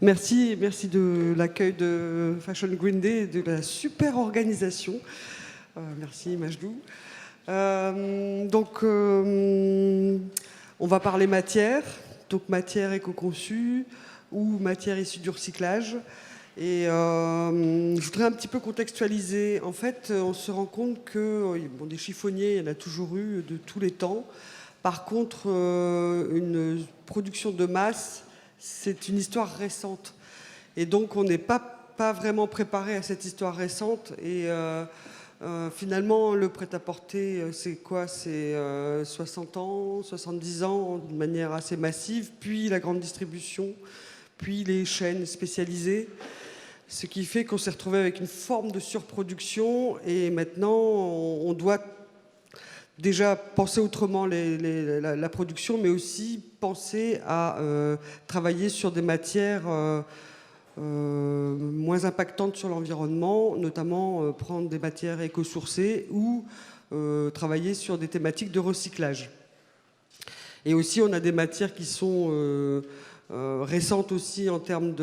Merci, merci de l'accueil de Fashion Green Day et de la super organisation. Merci Majdou. On va parler matière, donc matière éco-conçue ou matière issue du recyclage. Et je voudrais un petit peu contextualiser. En fait, on se rend compte que des chiffonniers, il y en a toujours eu de tous les temps. Par contre, une production de masse, c'est une histoire récente. Et donc, on n'est pas vraiment préparé à cette histoire récente. Et finalement, le prêt-à-porter, c'est quoi? C'est 60 ans, 70 ans, de manière assez massive. Puis la grande distribution, puis les chaînes spécialisées. Ce qui fait qu'on s'est retrouvé avec une forme de surproduction. Et maintenant, on doit déjà penser autrement la production, mais aussi penser à travailler sur des matières moins impactantes sur l'environnement, notamment prendre des matières éco-sourcées ou travailler sur des thématiques de recyclage. Et aussi, on a des matières qui sont récentes aussi en termes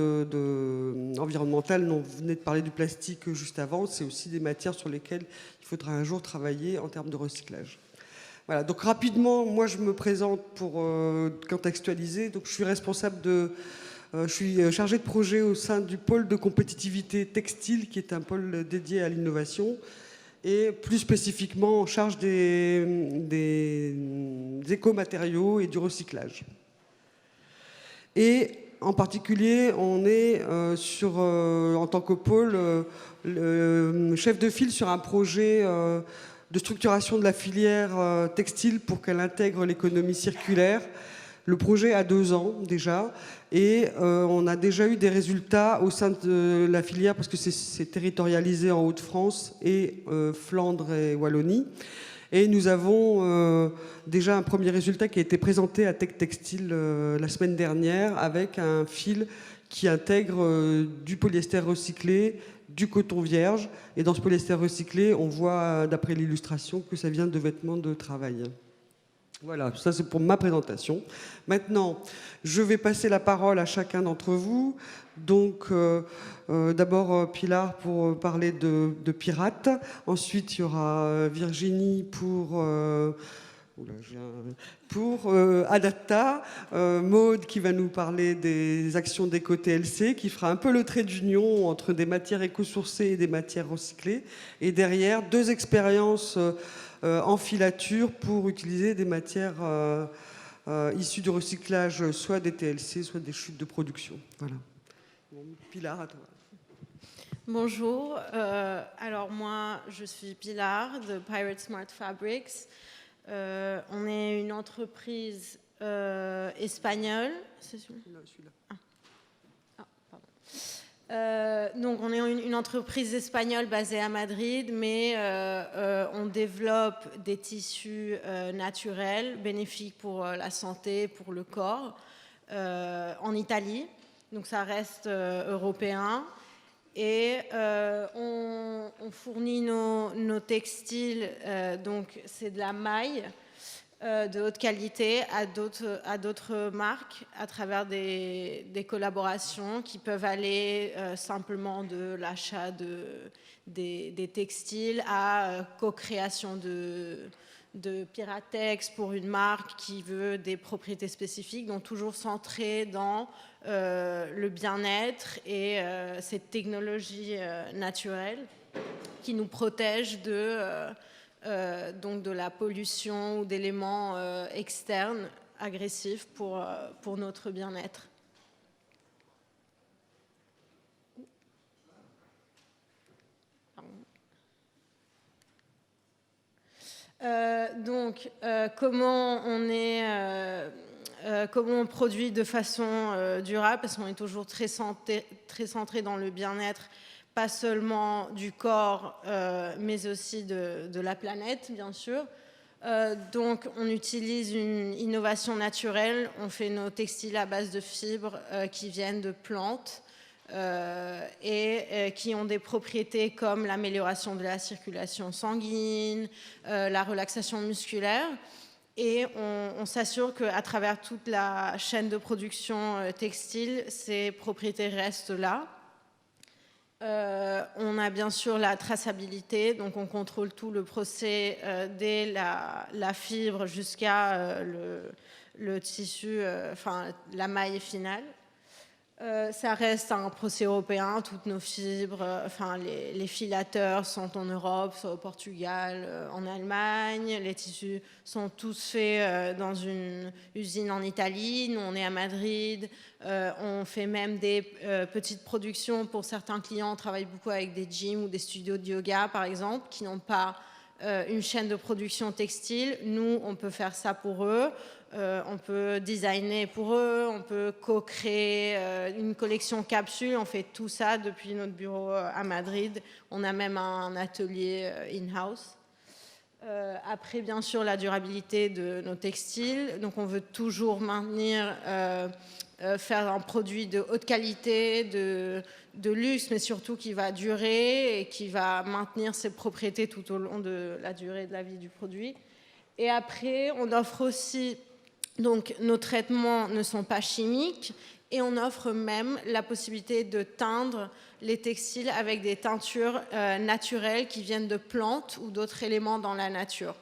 environnemental. On venait de parler du plastique juste avant. C'est aussi des matières sur lesquelles il faudra un jour travailler en termes de recyclage. Voilà, donc rapidement, moi je me présente pour contextualiser. Donc je suis responsable je suis chargé de projet au sein du pôle de compétitivité textile, qui est un pôle dédié à l'innovation, et plus spécifiquement en charge des écomatériaux et du recyclage. Et en particulier, on est en tant que pôle, le chef de file sur un projet de structuration de la filière textile pour qu'elle intègre l'économie circulaire. Le projet a 2 ans déjà, et on a déjà eu des résultats au sein de la filière, parce que c'est territorialisé en Hauts-de-France et Flandre et Wallonie. Et nous avons déjà un premier résultat qui a été présenté à Tech Textile la semaine dernière, avec un fil qui intègre du polyester recyclé, du coton vierge. Et dans ce polyester recyclé, on voit, d'après l'illustration, que ça vient de vêtements de travail. Voilà, ça c'est pour ma présentation. Maintenant, je vais passer la parole à chacun d'entre vous. Donc, d'abord Pilar pour parler de pirates. Ensuite, il y aura Virginie pour Adapta. Maude qui va nous parler des actions d'éco-TLC, qui fera un peu le trait d'union entre des matières éco-sourcées et des matières recyclées. Et derrière, 2 expériences en filature pour utiliser des matières issues du recyclage, soit des TLC, soit des chutes de production. Voilà. Bon, Pilar, à toi. Bonjour, alors moi je suis Pilar de Pirate Smart Fabrics. On est une entreprise espagnole. C'est celui-là? Celui-là. Donc on est une entreprise espagnole basée à Madrid, mais on développe des tissus naturels bénéfiques pour la santé, pour le corps, en Italie. Donc ça reste européen. Et on fournit nos textiles, donc c'est de la maille de haute qualité à d'autres marques à travers des collaborations qui peuvent aller simplement de l'achat des textiles à co-création de Piratex pour une marque qui veut des propriétés spécifiques, donc toujours centré dans le bien-être et cette technologie naturelle qui nous protège donc de la pollution ou d'éléments externes agressifs pour notre bien-être. Comment on produit de façon durable, parce qu'on est toujours très centré dans le bien-être, pas seulement du corps, mais aussi de la planète, bien sûr. Donc, on utilise une innovation naturelle. On fait nos textiles à base de fibres qui viennent de plantes et qui ont des propriétés comme l'amélioration de la circulation sanguine, la relaxation musculaire. Et on s'assure qu'à travers toute la chaîne de production textile, ces propriétés restent là. On a bien sûr la traçabilité, donc on contrôle tout le procès dès la fibre jusqu'à le tissu, enfin la maille finale. Ça reste un procès européen, toutes nos fibres, enfin les filateurs sont en Europe, soit au Portugal, en Allemagne. Les tissus sont tous faits dans une usine en Italie. Nous, on est à Madrid. On fait même des petites productions pour certains clients. On travaille beaucoup avec des gyms ou des studios de yoga, par exemple, qui n'ont pas une chaîne de production textile. Nous, on peut faire ça pour eux. On peut designer pour eux, on peut co-créer une collection capsule. On fait tout ça depuis notre bureau à Madrid. On a même un atelier in-house. Après, bien sûr, la durabilité de nos textiles. Donc, on veut toujours maintenir, faire un produit de haute qualité, de luxe, mais surtout qui va durer et qui va maintenir ses propriétés tout au long de la durée de la vie du produit. Et après, on offre aussi... Donc, nos traitements ne sont pas chimiques et on offre même la possibilité de teindre les textiles avec des teintures naturelles qui viennent de plantes ou d'autres éléments dans la nature.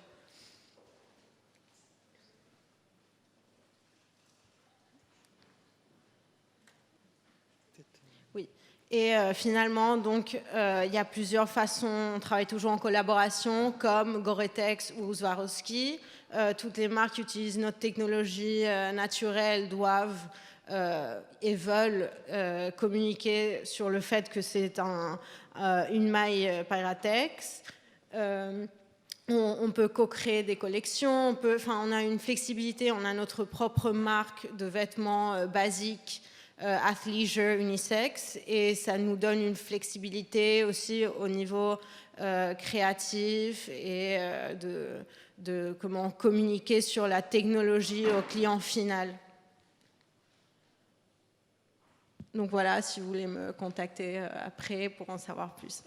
Oui. Et finalement, donc, il y a plusieurs façons. On travaille toujours en collaboration, comme Gore-Tex ou Swarovski. Toutes les marques qui utilisent notre technologie naturelle doivent et veulent communiquer sur le fait que c'est une maille Pyratex. On peut co-créer des collections. On a une flexibilité. On a notre propre marque de vêtements basiques athleisure unisex, et ça nous donne une flexibilité aussi au niveau créatif et de comment communiquer sur la technologie au client final. Donc voilà, si vous voulez me contacter après pour en savoir plus.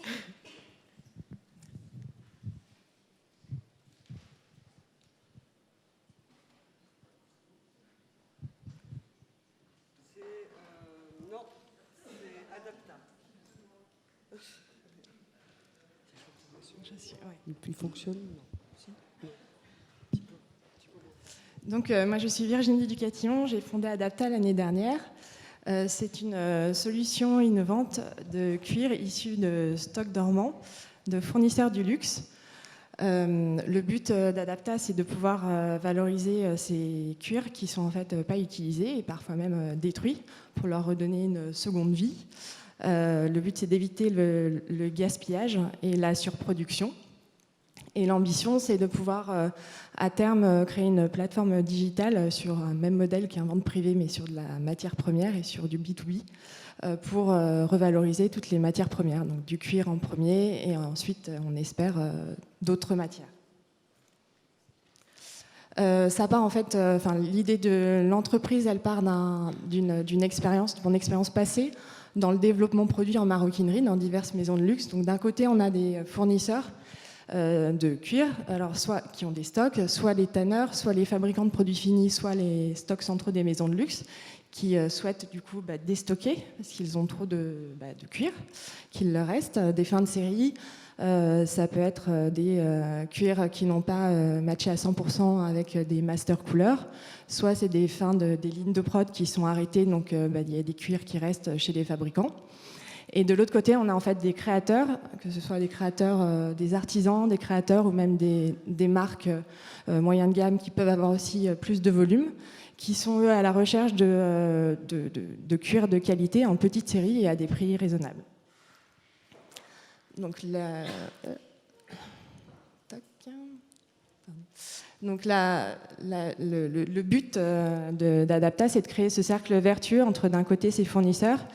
Non, c'est Adapta. Il fonctionne, non. Donc, moi, je suis Virginie Ducatillon, j'ai fondé Adapta l'année dernière. C'est une solution innovante de cuir issue de stocks dormants de fournisseurs du luxe. Le but d'Adapta, c'est de pouvoir valoriser ces cuirs qui sont en fait pas utilisés et parfois même détruits pour leur redonner une seconde vie. Le but, c'est d'éviter le gaspillage et la surproduction. Et l'ambition, c'est de pouvoir, à terme, créer une plateforme digitale sur un même modèle qu'un vente privée, mais sur de la matière première et sur du B2B, pour revaloriser toutes les matières premières, donc du cuir en premier, et ensuite, on espère, d'autres matières. Ça part en fait, l'idée de l'entreprise, elle part d'une expérience, de mon expérience passée, dans le développement produit en maroquinerie, dans diverses maisons de luxe. Donc d'un côté, on a des fournisseurs de cuir, alors soit qui ont des stocks, soit les tanneurs, soit les fabricants de produits finis, soit les stocks centraux des maisons de luxe qui souhaitent du coup déstocker parce qu'ils ont trop de cuir qu'il leur reste, des fins de série. Ça peut être des cuirs qui n'ont pas matché à 100% avec des master couleurs, soit c'est des fins des lignes de prod qui sont arrêtées, donc il y a des cuirs qui restent chez les fabricants. Et de l'autre côté, on a en fait des créateurs, que ce soit des créateurs, des artisans, des créateurs ou même des marques moyen de gamme qui peuvent avoir aussi plus de volume, qui sont eux à la recherche de cuir de qualité en petite série et à des prix raisonnables. Donc le but d'Adapta, c'est de créer ce cercle vertueux entre d'un côté ces fournisseurs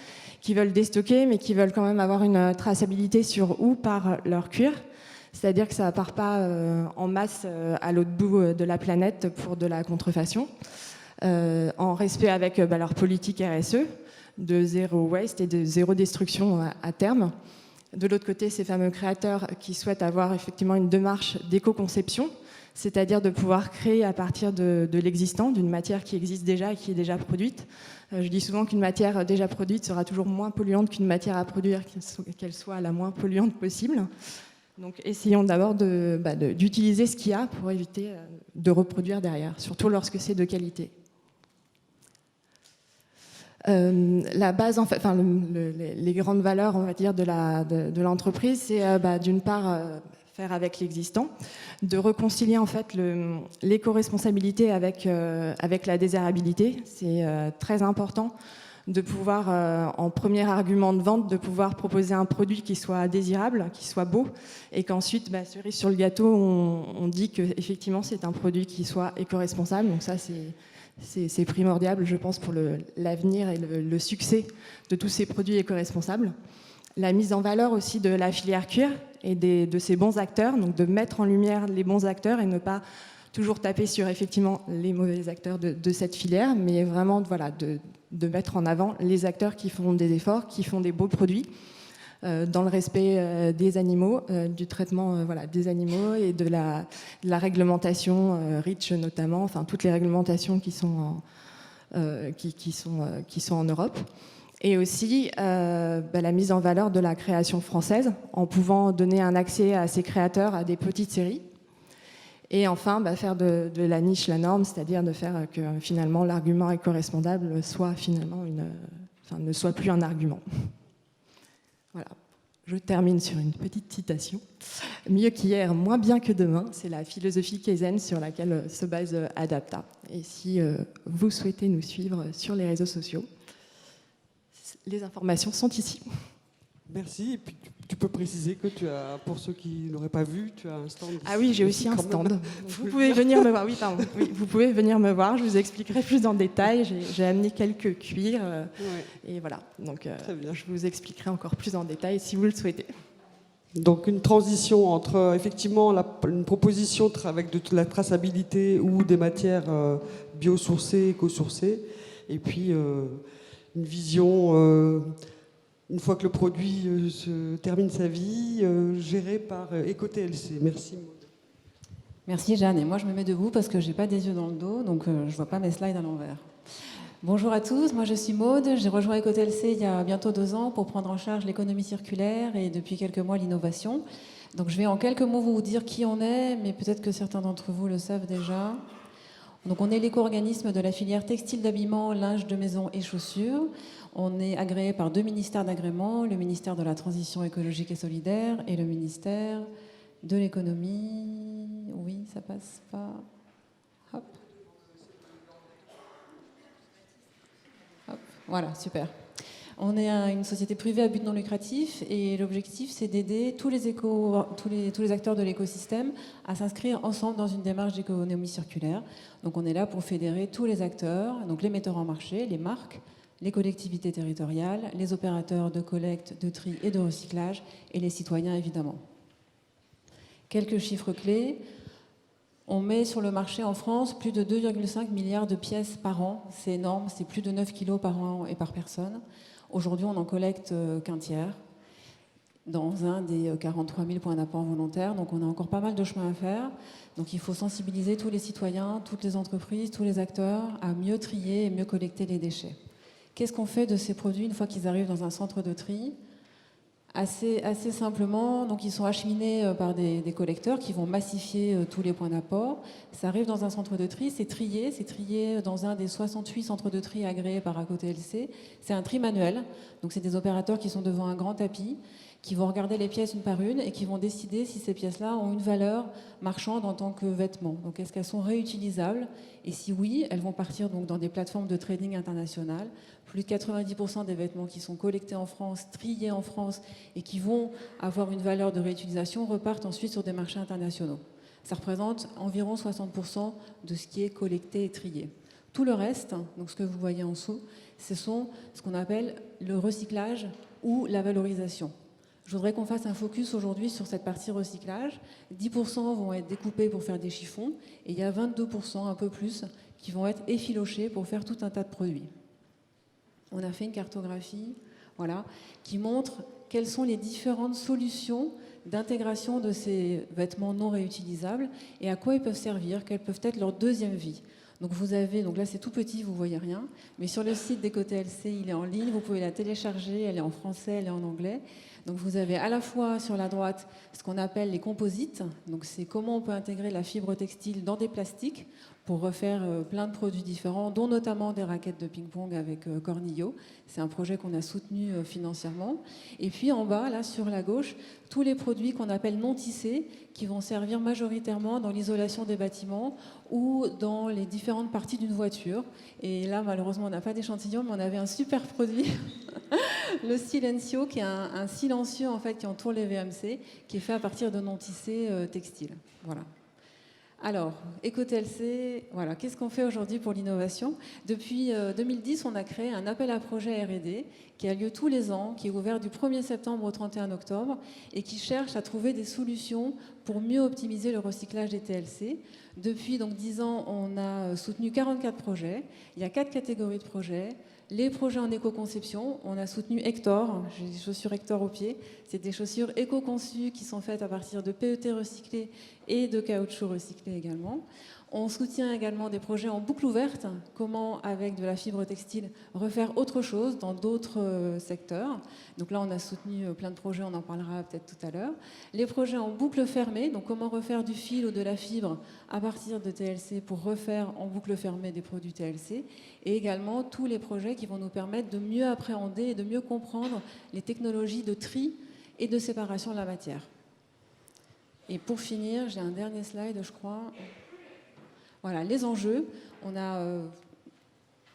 qui veulent déstocker, mais qui veulent quand même avoir une traçabilité sur où part leur cuir. C'est-à-dire que ça ne part pas en masse à l'autre bout de la planète pour de la contrefaçon, en respect avec leur politique RSE, de zéro waste et de zéro destruction à terme. De l'autre côté, ces fameux créateurs qui souhaitent avoir effectivement une démarche d'éco-conception, c'est-à-dire de pouvoir créer à partir de l'existant, d'une matière qui existe déjà et qui est déjà produite. Je dis souvent qu'une matière déjà produite sera toujours moins polluante qu'une matière à produire, qu'elle soit la moins polluante possible. Donc essayons d'abord d'utiliser ce qu'il y a pour éviter de reproduire derrière, surtout lorsque c'est de qualité. La base, les grandes valeurs, on va dire, de l'entreprise, c'est d'une part faire avec l'existant, de réconcilier en fait l'éco-responsabilité avec la désirabilité. C'est très important de pouvoir, en premier argument de vente, de pouvoir proposer un produit qui soit désirable, qui soit beau, et qu'ensuite, cerise sur le gâteau, on dit qu'effectivement c'est un produit qui soit éco-responsable. Donc ça, c'est primordial, je pense, pour l'avenir et le succès de tous ces produits éco-responsables. La mise en valeur aussi de la filière cuir et de ces bons acteurs, donc de mettre en lumière les bons acteurs et ne pas toujours taper sur effectivement les mauvais acteurs de cette filière, mais vraiment de mettre en avant les acteurs qui font des efforts, qui font des beaux produits, dans le respect des animaux, du traitement des animaux et de la réglementation REACH notamment, enfin toutes les réglementations qui sont en Europe. Et aussi la mise en valeur de la création française, en pouvant donner un accès à ces créateurs à des petites séries. Et enfin, faire de la niche la norme, c'est-à-dire de faire que finalement l'argument éco-responsable soit finalement ne soit plus un argument. Voilà. Je termine sur une petite citation. Mieux qu'hier, moins bien que demain, c'est la philosophie Kaizen sur laquelle se base Adapta. Et si vous souhaitez nous suivre sur les réseaux sociaux, les informations sont ici. Merci. Et puis tu peux préciser que tu as, pour ceux qui n'auraient pas vu, tu as un stand. Ah oui, j'ai aussi un stand. Vous pouvez venir me voir. Oui, pardon. Oui, vous pouvez venir me voir. Je vous expliquerai plus en détail. J'ai amené quelques cuirs. Et voilà. Donc, très bien. Je vous expliquerai encore plus en détail si vous le souhaitez. Donc une transition entre effectivement une proposition avec de la traçabilité ou des matières biosourcées, éco-sourcées, et puis une vision, une fois que le produit se termine sa vie, gérée par EcoTLC. Merci Maud. Merci Jeanne, et moi je me mets debout parce que je n'ai pas des yeux dans le dos, donc je ne vois pas mes slides à l'envers. Bonjour à tous, moi je suis Maude, j'ai rejoint EcoTLC il y a bientôt 2 ans pour prendre en charge l'économie circulaire et depuis quelques mois l'innovation. Donc je vais en quelques mots vous dire qui on est, mais peut-être que certains d'entre vous le savent déjà. Donc on est l'éco-organisme de la filière textile d'habillement, linge de maison et chaussures. On est agréé par 2 ministères d'agrément, le ministère de la Transition écologique et solidaire et le ministère de l'économie. Oui, ça passe pas. Hop. Hop. Voilà, super. On est une société privée à but non lucratif et l'objectif c'est d'aider tous les acteurs de l'écosystème à s'inscrire ensemble dans une démarche d'économie circulaire. Donc on est là pour fédérer tous les acteurs, donc les metteurs en marché, les marques, les collectivités territoriales, les opérateurs de collecte, de tri et de recyclage et les citoyens évidemment. Quelques chiffres clés. On met sur le marché en France plus de 2,5 milliards de pièces par an. C'est énorme, c'est plus de 9 kilos par an et par personne. Aujourd'hui, on n'en collecte qu'un tiers dans un des 43 000 points d'apport volontaires. Donc on a encore pas mal de chemin à faire. Donc il faut sensibiliser tous les citoyens, toutes les entreprises, tous les acteurs à mieux trier et mieux collecter les déchets. Qu'est-ce qu'on fait de ces produits une fois qu'ils arrivent dans un centre de tri ? Assez simplement, donc ils sont acheminés par des collecteurs qui vont massifier tous les points d'apport. Ça arrive dans un centre de tri, c'est trié dans un des 68 centres de tri agréés par EcoTLC. C'est un tri manuel, donc c'est des opérateurs qui sont devant un grand tapis, qui vont regarder les pièces une par une et qui vont décider si ces pièces-là ont une valeur marchande en tant que vêtements. Donc est-ce qu'elles sont réutilisables ? Et si oui, elles vont partir donc dans des plateformes de trading internationales. Plus de 90% des vêtements qui sont collectés en France, triés en France et qui vont avoir une valeur de réutilisation repartent ensuite sur des marchés internationaux. Ça représente environ 60% de ce qui est collecté et trié. Tout le reste, donc ce que vous voyez en dessous, ce sont ce qu'on appelle le recyclage ou la valorisation. Je voudrais qu'on fasse un focus aujourd'hui sur cette partie recyclage. 10% vont être découpés pour faire des chiffons et il y a 22%, un peu plus, qui vont être effilochés pour faire tout un tas de produits. On a fait une cartographie voilà, qui montre quelles sont les différentes solutions d'intégration de ces vêtements non réutilisables et à quoi ils peuvent servir, quelle peuvent être leur deuxième vie. Donc vous avez, donc là c'est tout petit, vous voyez rien, mais sur le site d'EcoTLC, il est en ligne, vous pouvez la télécharger, elle est en français, elle est en anglais. Donc vous avez à la fois sur la droite ce qu'on appelle les composites, donc c'est comment on peut intégrer la fibre textile dans des plastiques pour refaire plein de produits différents, dont notamment des raquettes de ping-pong avec Cornillo. C'est un projet qu'on a soutenu financièrement. Et puis en bas, là sur la gauche, tous les produits qu'on appelle non tissés, qui vont servir majoritairement dans l'isolation des bâtiments ou dans les différentes parties d'une voiture. Et là, malheureusement, on n'a pas d'échantillon, mais on avait un super produit, le Silencio, qui est un silencieux en fait, qui entoure les VMC, qui est fait à partir de non tissés textiles. Voilà. Alors, EcoTLC, voilà, qu'est-ce qu'on fait aujourd'hui pour l'innovation? Depuis 2010, on a créé un appel à projet R&D qui a lieu tous les ans, qui est ouvert du 1er septembre au 31 octobre et qui cherche à trouver des solutions pour mieux optimiser le recyclage des TLC. Depuis donc 10 ans, on a soutenu 44 projets. Il y a 4 catégories de projets. Les projets en éco-conception, on a soutenu Hector, j'ai des chaussures Hector au pied. C'est des chaussures éco-conçues qui sont faites à partir de PET recyclé et de caoutchouc recyclé également. On soutient également des projets en boucle ouverte, comment avec de la fibre textile refaire autre chose dans d'autres secteurs. Donc là on a soutenu plein de projets, on en parlera peut-être tout à l'heure. Les projets en boucle fermée, donc comment refaire du fil ou de la fibre à partir de TLC pour refaire en boucle fermée des produits TLC. Et également tous les projets qui vont nous permettre de mieux appréhender et de mieux comprendre les technologies de tri et de séparation de la matière. Et pour finir, j'ai un dernier slide, je crois. Voilà, les enjeux. On a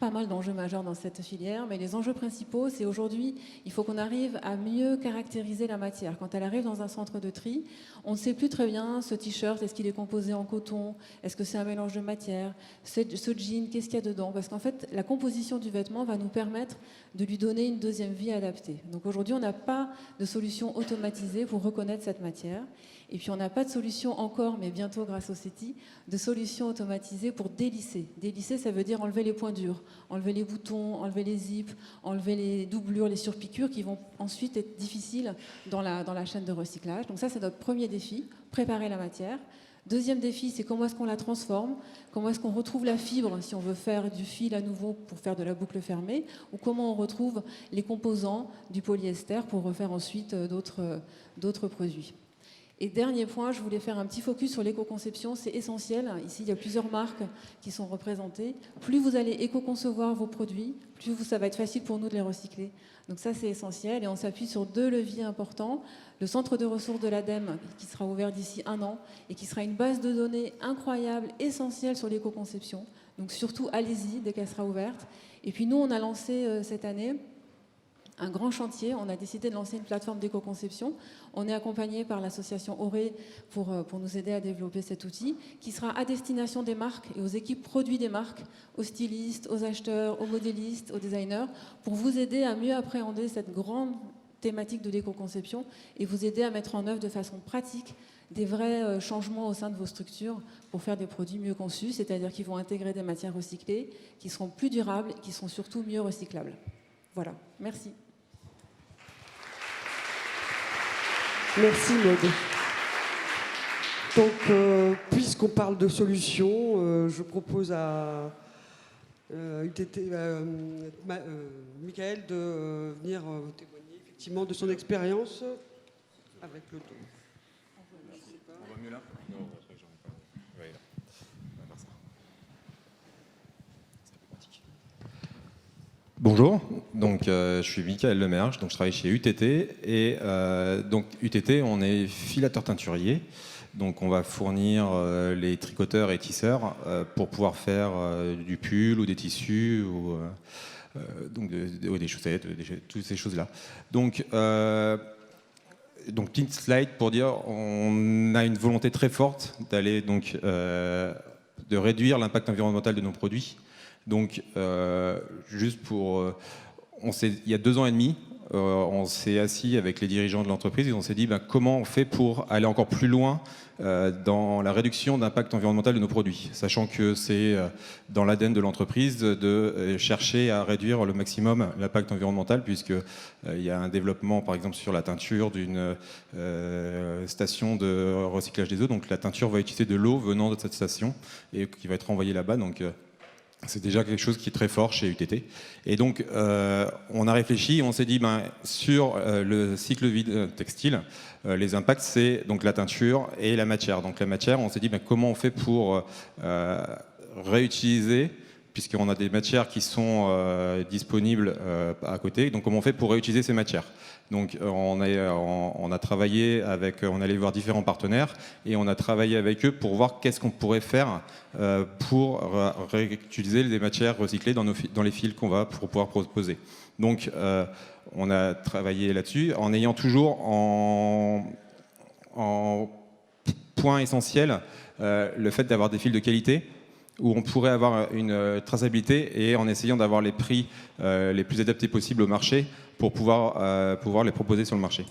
pas mal d'enjeux majeurs dans cette filière, mais les enjeux principaux, c'est aujourd'hui, il faut qu'on arrive à mieux caractériser la matière. Quand elle arrive dans un centre de tri, on ne sait plus très bien, ce t-shirt, est-ce qu'il est composé en coton? Est-ce que c'est un mélange de matière? Ce jean, qu'est-ce qu'il y a dedans? Parce qu'en fait, la composition du vêtement va nous permettre de lui donner une deuxième vie adaptée. Donc aujourd'hui, on n'a pas de solution automatisée pour reconnaître cette matière. Et puis on n'a pas de solution encore, mais bientôt grâce au CETI, de solution automatisée pour délisser. Délisser, ça veut dire enlever les points durs, enlever les boutons, enlever les zips, enlever les doublures, les surpiqûres qui vont ensuite être difficiles dans la chaîne de recyclage. Donc ça, c'est notre premier défi, préparer la matière. Deuxième défi, c'est comment est-ce qu'on la transforme, comment est-ce qu'on retrouve la fibre si on veut faire du fil à nouveau pour faire de la boucle fermée, ou comment on retrouve les composants du polyester pour refaire ensuite d'autres produits. Et dernier point, je voulais faire un petit focus sur l'éco-conception, c'est essentiel. Ici, il y a plusieurs marques qui sont représentées. Plus vous allez éco-concevoir vos produits, plus ça va être facile pour nous de les recycler. Donc ça, c'est essentiel. Et on s'appuie sur 2 leviers importants. Le centre de ressources de l'ADEME, qui sera ouvert d'ici 1 an, et qui sera une base de données incroyable, essentielle sur l'éco-conception. Donc surtout, allez-y dès qu'elle sera ouverte. Et puis nous, on a lancé cette année un grand chantier. On a décidé de lancer une plateforme d'éco-conception. On est accompagné par l'association Auré pour nous aider à développer cet outil qui sera à destination des marques et aux équipes produits des marques, aux stylistes, aux acheteurs, aux modélistes, aux designers, pour vous aider à mieux appréhender cette grande thématique de l'éco-conception et vous aider à mettre en œuvre de façon pratique des vrais changements au sein de vos structures pour faire des produits mieux conçus, c'est-à-dire qu'ils vont intégrer des matières recyclées, qui seront plus durables et qui seront surtout mieux recyclables. Voilà, merci. Merci Maud. Donc, puisqu'on parle de solutions, je propose à Michael de venir témoigner effectivement de son expérience avec le ton. On va mieux là? Non, après j'en ai pas. Ouais, là. On va faire ça. C'est plus pratique. Bonjour, donc je suis Michael Lemerge, donc je travaille chez UTT et donc UTT on est filateur teinturier, donc on va fournir les tricoteurs et tisseurs pour pouvoir faire du pull ou des tissus ou donc des chaussettes, toutes ces choses-là. Donc petite slide pour dire on a une volonté très forte d'aller donc de réduire l'impact environnemental de nos produits. Donc, juste pour... il y a 2 ans et demi, on s'est assis avec les dirigeants de l'entreprise et on s'est dit comment on fait pour aller encore plus loin dans la réduction d'impact environnemental de nos produits, sachant que c'est dans l'ADN de l'entreprise de chercher à réduire le maximum l'impact environnemental, puisqu'il y a un développement par exemple sur la teinture d'une station de recyclage des eaux, donc la teinture va utiliser de l'eau venant de cette station et qui va être renvoyée là-bas, donc c'est déjà quelque chose qui est très fort chez UTT. Et donc, on a réfléchi, on s'est dit, sur le cycle vide textile, les impacts, c'est donc la teinture et la matière. Donc la matière, on s'est dit, comment on fait pour réutiliser, puisqu'on a des matières qui sont disponibles à côté, donc comment on fait pour réutiliser ces matières. Donc on a travaillé avec, on allait voir différents partenaires et on a travaillé avec eux pour voir qu'est-ce qu'on pourrait faire pour réutiliser les matières recyclées dans les fils qu'on va pour pouvoir proposer. Donc on a travaillé là-dessus en ayant toujours en point essentiel le fait d'avoir des fils de qualité où on pourrait avoir une traçabilité et en essayant d'avoir les prix les plus adaptés possibles au marché pour pouvoir les proposer sur le marché.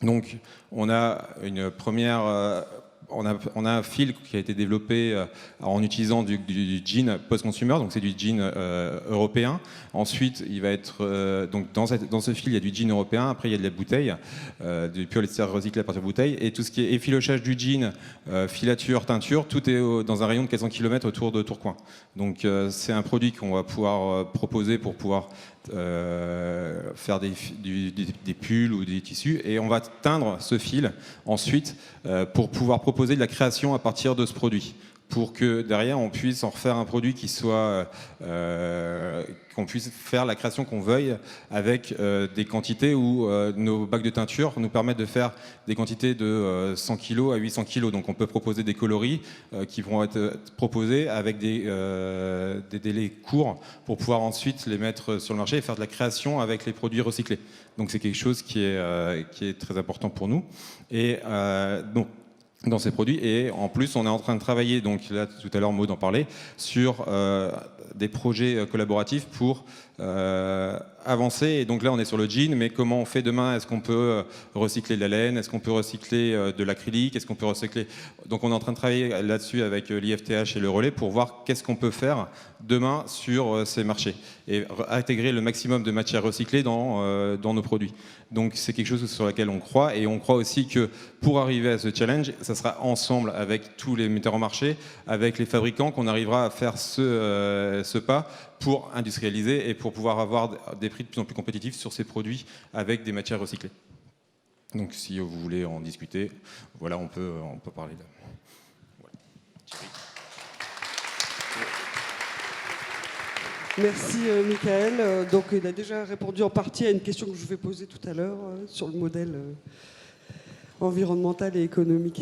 Donc on a une première... on a un fil qui a été développé en utilisant du jean post-consumer, donc c'est du jean européen. Ensuite, il va être donc dans ce fil, il y a du jean européen. Après, il y a de la bouteille, du polyester recyclé à partir de bouteille, et tout ce qui est effilochage du jean, filature, teinture, tout est dans un rayon de 400 km autour de Tourcoing. Donc, c'est un produit qu'on va pouvoir proposer pour pouvoir faire des pulls ou des tissus, et on va teindre ce fil ensuite pour pouvoir proposer de la création à partir de ce produit, pour que derrière on puisse en refaire un produit qui soit qu'on puisse faire la création qu'on veuille avec des quantités où nos bacs de teinture nous permettent de faire des quantités de 100 kg à 800 kg. Donc on peut proposer des coloris qui vont être proposés avec des délais courts pour pouvoir ensuite les mettre sur le marché et faire de la création avec les produits recyclés. Donc c'est quelque chose qui est très important pour nous. Et donc dans ces produits, et en plus on est en train de travailler, donc là tout à l'heure Maud en parlait, sur des projets collaboratifs pour avancer. Et donc là on est sur le jean, mais comment on fait demain? Est-ce qu'on peut recycler de la laine? Est-ce qu'on peut recycler de l'acrylique? Est-ce qu'on peut recycler... Donc on est en train de travailler là-dessus avec l'IFTH et le Relais pour voir qu'est-ce qu'on peut faire demain sur ces marchés et intégrer le maximum de matières recyclées dans nos produits. Donc c'est quelque chose sur lequel on croit, et on croit aussi que pour arriver à ce challenge, ça sera ensemble avec tous les metteurs en marché, avec les fabricants, qu'on arrivera à faire ce pas pour industrialiser et pour pouvoir avoir des prix de plus en plus compétitifs sur ces produits avec des matières recyclées. Donc si vous voulez en discuter, voilà, on peut parler de... Voilà. Merci Michael. Donc il a déjà répondu en partie à une question que je vais poser tout à l'heure sur le modèle environnemental et économique.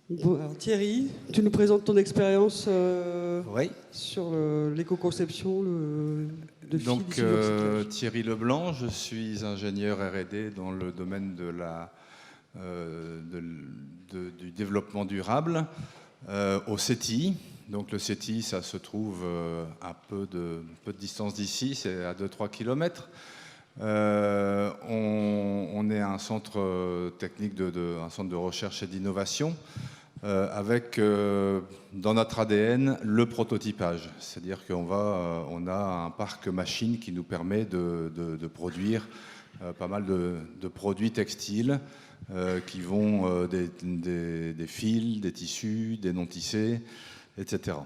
Bon, alors Thierry, tu nous présentes ton expérience Oui. sur l'éco-conception de fils. Donc Thierry Leblanc, je suis ingénieur R&D dans le domaine du développement durable au CETI. Donc le CETI, ça se trouve à peu de distance d'ici, c'est à 2-3 km. On est un centre technique, un centre de recherche et d'innovation avec dans notre ADN le prototypage. C'est-à-dire qu'on a un parc machine qui nous permet de produire pas mal de produits textiles qui vont des fils, des tissus, des non-tissés, etc.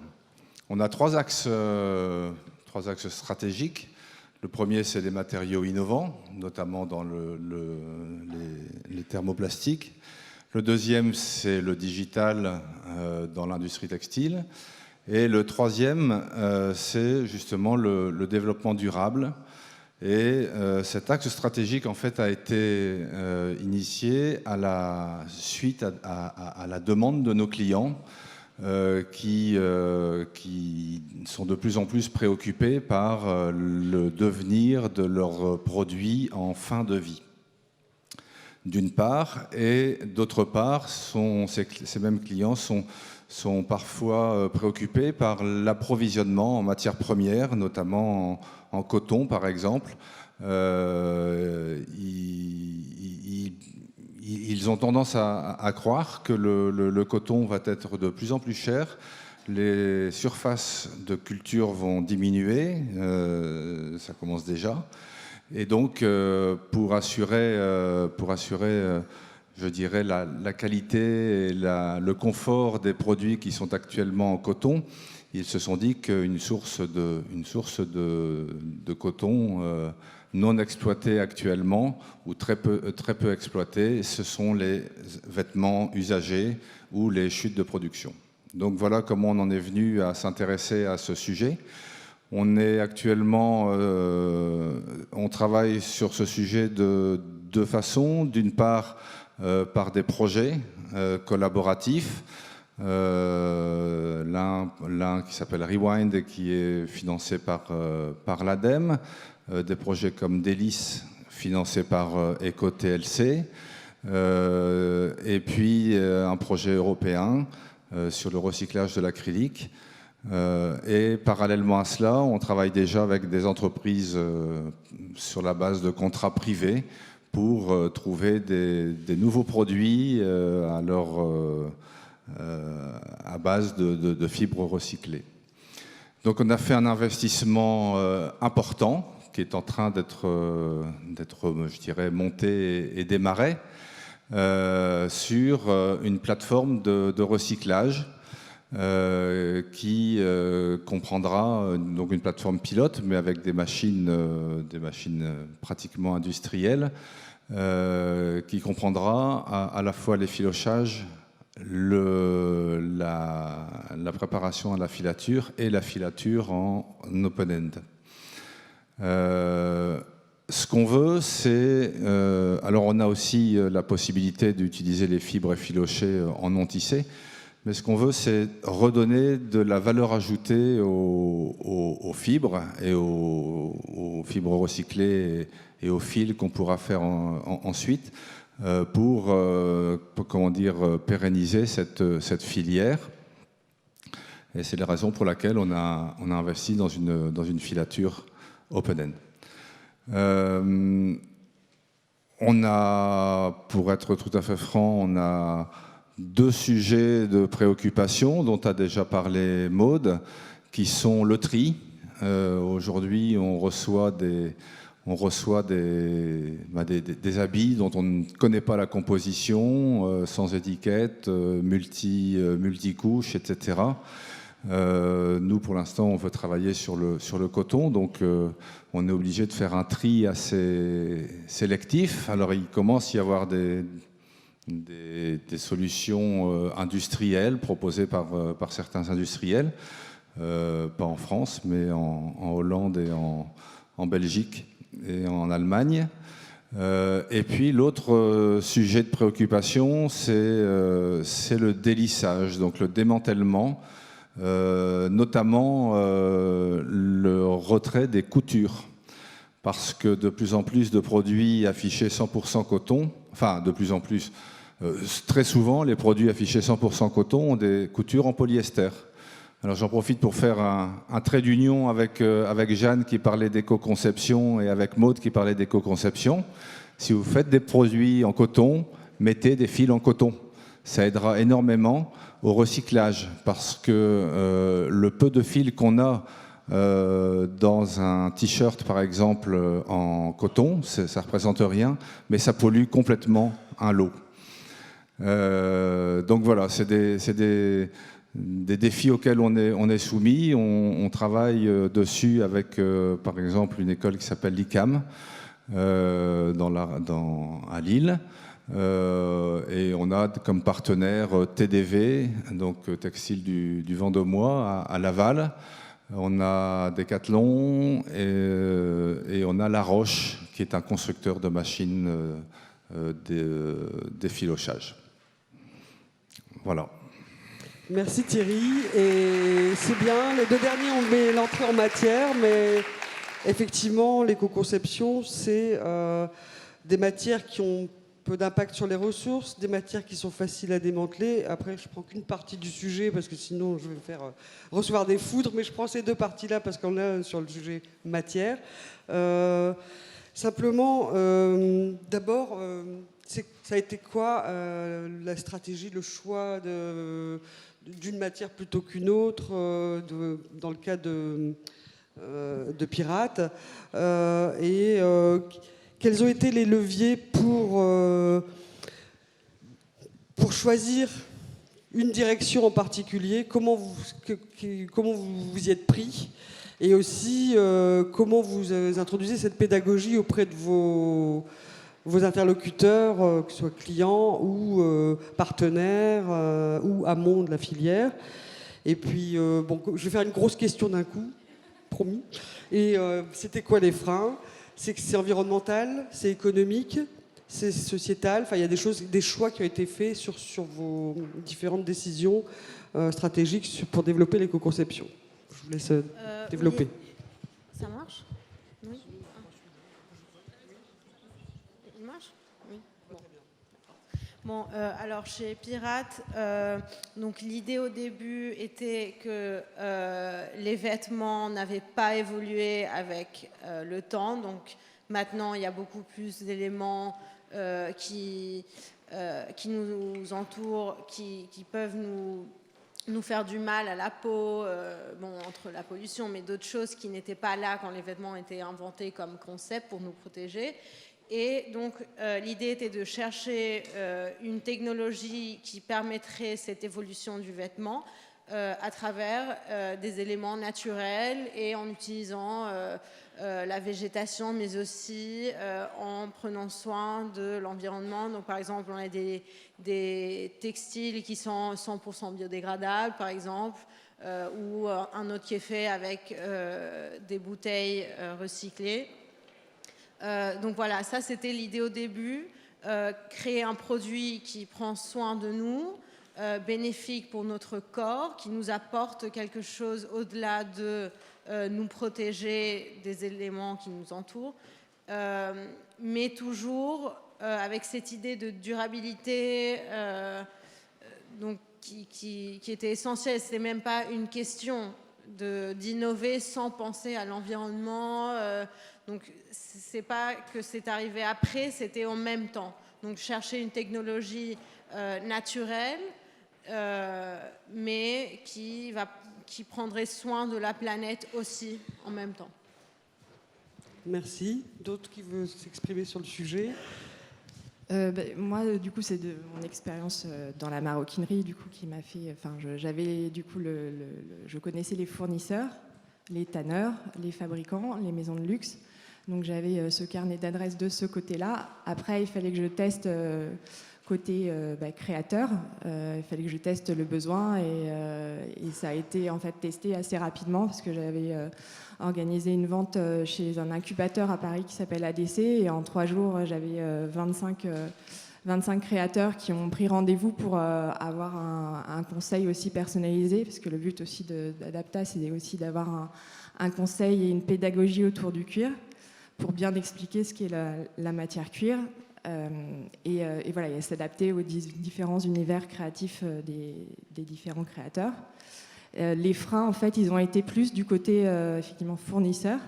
On a trois axes stratégiques. Le premier, c'est des matériaux innovants, notamment dans les thermoplastiques. Le deuxième, c'est le digital dans l'industrie textile. Et le troisième, c'est justement le développement durable. Et cet axe stratégique, en fait, a été initié suite à la demande de nos clients qui sont de plus en plus préoccupés par le devenir de leurs produits en fin de vie, d'une part, et d'autre part, ces mêmes clients sont sont parfois préoccupés par l'approvisionnement en matières premières, notamment en coton par exemple. Ils ont tendance à croire que le coton va être de plus en plus cher, les surfaces de culture vont diminuer, ça commence déjà, et donc pour assurer je dirais, la qualité et le confort des produits qui sont actuellement en coton, ils se sont dit qu'une source de coton non exploitée actuellement, ou très peu exploitée, ce sont les vêtements usagés ou les chutes de production. Donc voilà comment on en est venu à s'intéresser à ce sujet. On est actuellement, on travaille sur ce sujet de deux façons. D'une part, par des projets collaboratifs. L'un qui s'appelle Rewind et qui est financé par l'ADEME. Des projets comme Délice, financé par EcoTLC. Et puis un projet européen sur le recyclage de l'acrylique. Et parallèlement à cela, on travaille déjà avec des entreprises sur la base de contrats privés pour trouver des nouveaux produits à base de fibres recyclées. Donc on a fait un investissement important qui est en train d'être, je dirais, monté et démarré sur une plateforme de recyclage qui comprendra donc une plateforme pilote, mais avec des machines pratiquement industrielles, qui comprendra à la fois les filochages, la préparation à la filature et la filature en open-end. Ce qu'on veut, c'est... alors on a aussi la possibilité d'utiliser les fibres effilochées en non tissé, mais ce qu'on veut, c'est redonner de la valeur ajoutée aux fibres et aux fibres recyclées et aux fils qu'on pourra faire ensuite pour comment dire, pérenniser cette filière. Et c'est la raison pour laquelle on a investi dans une filature open-end. On a, pour être tout à fait franc, on a deux sujets de préoccupation dont a déjà parlé Maude, qui sont le tri. Aujourd'hui, on reçoit des habits dont on ne connaît pas la composition, sans étiquette, multicouches, etc. Nous, pour l'instant, on veut travailler sur le coton, donc on est obligé de faire un tri assez sélectif. Alors, il commence à y avoir des solutions industrielles proposées par certains industriels, pas en France, mais en Hollande et en Belgique et en Allemagne. Et puis l'autre sujet de préoccupation, c'est le délissage, donc le démantèlement, notamment le retrait des coutures. Parce que de plus en plus de produits affichés 100% coton, enfin de plus en plus, très souvent les produits affichés 100% coton ont des coutures en polyester. Alors j'en profite pour faire un trait d'union avec Jeanne qui parlait d'éco-conception et avec Maude qui parlait d'éco-conception. Si vous faites des produits en coton, mettez des fils en coton. Ça aidera énormément au recyclage parce que le peu de fils qu'on a dans un t-shirt par exemple en coton, ça ne représente rien, mais ça pollue complètement un lot. Donc voilà, c'est des défis auxquels on est soumis. On travaille dessus avec, par exemple, une école qui s'appelle l'ICAM à Lille. Et on a comme partenaire TDV, donc Textile du Vendômois à Laval. On a Decathlon et on a La Roche, qui est un constructeur de machines d'effilochage. Voilà. Merci Thierry. Et c'est bien, les deux derniers ont mis l'entrée en matière, mais effectivement, l'éco-conception, c'est des matières qui ont peu d'impact sur les ressources, des matières qui sont faciles à démanteler. Après, je prends qu'une partie du sujet parce que sinon je vais me faire recevoir des foudres, mais je prends ces deux parties-là parce qu'on est sur le sujet matière. Simplement, d'abord, ça a été quoi la stratégie, le choix d'une matière plutôt qu'une autre dans le cas de Pirates et quels ont été les leviers pour choisir une direction en particulier, comment vous y êtes pris, et aussi comment vous introduisez cette pédagogie auprès de vos interlocuteurs, que ce soit clients ou partenaires ou amont de la filière. Et puis, bon, je vais faire une grosse question d'un coup, promis. Et c'était quoi les freins? C'est environnemental, c'est économique, c'est sociétal. Enfin, il y a des choix qui ont été faits sur vos différentes décisions stratégiques pour développer l'éco-conception. Je vous laisse développer. Oui. Ça marche? Oui. Il marche? Oui. Bon, alors chez Pirates, donc l'idée au début était que les vêtements n'avaient pas évolué avec le temps. Donc maintenant, il y a beaucoup plus d'éléments qui nous entourent, qui peuvent nous faire du mal à la peau, bon, entre la pollution, mais d'autres choses qui n'étaient pas là quand les vêtements étaient inventés comme concept pour nous protéger. Et donc, l'idée était de chercher une technologie qui permettrait cette évolution du vêtement à travers des éléments naturels et en utilisant la végétation, mais aussi en prenant soin de l'environnement. Donc, par exemple, on a des textiles qui sont 100% biodégradables, par exemple, ou un autre qui est fait avec des bouteilles recyclées. Donc voilà, ça c'était l'idée au début, créer un produit qui prend soin de nous, bénéfique pour notre corps, qui nous apporte quelque chose au-delà de nous protéger des éléments qui nous entourent, mais toujours avec cette idée de durabilité donc, qui était essentielle. Ce n'était même pas une question d'innover sans penser à l'environnement. Donc, c'est pas que c'est arrivé après, c'était en même temps. Donc, chercher une technologie naturelle, mais qui prendrait soin de la planète aussi en même temps. Merci. D'autres qui veulent s'exprimer sur le sujet? Moi, du coup, c'est de mon expérience dans la maroquinerie, du coup, qui m'a fait. Enfin, j'avais du coup je connaissais les fournisseurs, les tanneurs, les fabricants, les maisons de luxe. Donc, j'avais ce carnet d'adresses de ce côté-là. Après, il fallait que je teste côté créateur. Il fallait que je teste le besoin et ça a été en fait testé assez rapidement parce que j'avais organisé une vente chez un incubateur à Paris qui s'appelle ADC et en 3 jours j'avais 25 créateurs qui ont pris rendez-vous pour avoir un conseil aussi personnalisé parce que le but aussi d'Adapta c'est aussi d'avoir un conseil et une pédagogie autour du cuir pour bien expliquer ce qu'est la matière cuir. Et voilà, et s'adapter aux différents univers créatifs des différents créateurs. Les freins, en fait, ils ont été plus du côté effectivement fournisseur,